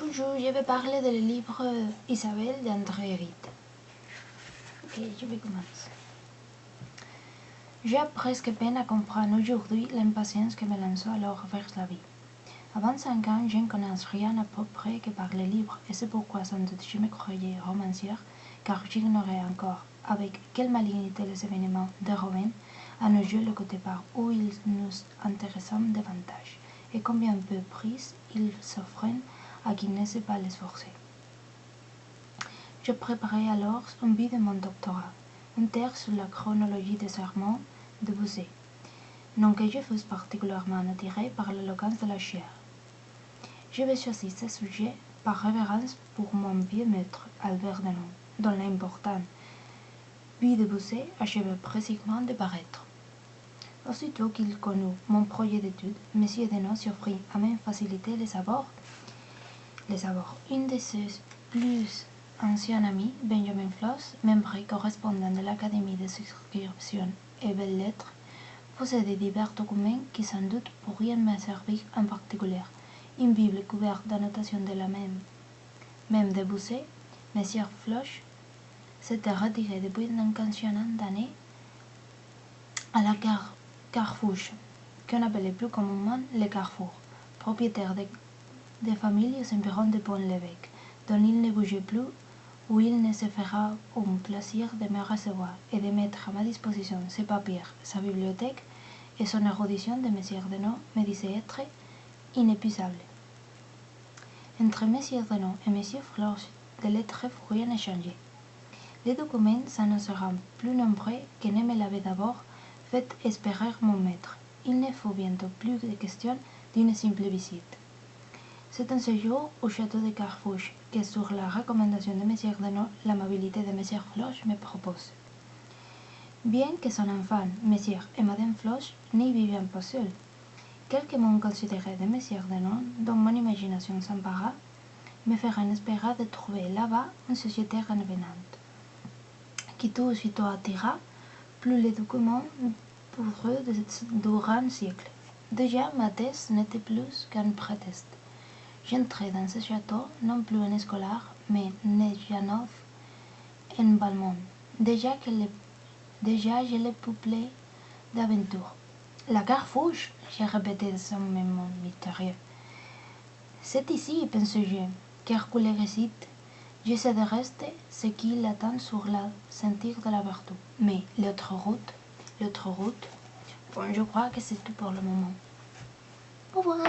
Bonjour, je vais parler du livre Isabelle d'André Gide. Ok, je vais commencer. J'ai presque peine à comprendre aujourd'hui l'impatience qui me lance alors vers la vie. Avant 5 ans, je ne connais rien à peu près que par les livres, et c'est pourquoi sans doute je me croyais romancière, car j'ignorais encore avec quelle malignité les événements de Romain à nos yeux le côté par où ils nous intéressent davantage, et combien peu pris ils s'offrent à qui ne sait pas les forcer. Je préparais alors un but de mon doctorat, un texte sur la chronologie des sermons de Bossuet, non que je fusse particulièrement attiré par l'éloquence de la chair. J'avais choisi ce sujet par révérence pour mon vieux maître Albert Denon, dont l'important but de Bossuet achevait précisément de paraître. Aussitôt qu'il connut mon projet d'étude, M. Denon s'offrit à me faciliter les abords. Une de ses plus anciens amis, Benjamin Floss, membre correspondant de l'Académie des inscriptions et belles-lettres, possédait divers documents qui sans doute pourraient me servir en particulier. Une Bible couverte d'annotations de la même de Bossuet, M. Floss s'était retiré depuis une quinzaine d'années à la Carfouche, qu'on appelait plus communément le Carrefour, propriétaire des familles aux environs de Pont-l'Évêque, dont il ne bougeait plus, où il ne se fera un plaisir de me recevoir et de mettre à ma disposition ses papiers, sa bibliothèque et son érudition de M. Denon me disait être inépuisable. Entre M. Denon et M. Floss, des lettres furent échangées. Les documents s'annonceront plus nombreux que ne me l'avait d'abord fait espérer mon maître. Il ne fut bientôt plus de question d'une simple visite. C'est un séjour au château de Carfouche que, sur la recommandation de M. Denon, l'amabilité de M. Floss me propose. Bien que son enfant, M. et Mme Floss, n'y vivions pas seuls, quelques mots considérés de M. Denon, dont mon imagination s'empara, me feront espérer de trouver là-bas une société revenante, qui tout aussitôt attira plus les documents poudreux durant un siècle. Déjà, ma thèse n'était plus qu'un prétexte. J'entrais dans ce château, non plus en scolaire, mais Nejanov en Balmont. Déjà, je l'ai peuplé d'aventures. La Carfouche, j'ai répété sans même mystérieux. C'est ici, pensais-je, qu'Hercule récite. J'essaie de rester ce qui l'attend sur la ceinture de la vertu. Mais l'autre route, bon, je crois que c'est tout pour le moment. Au revoir.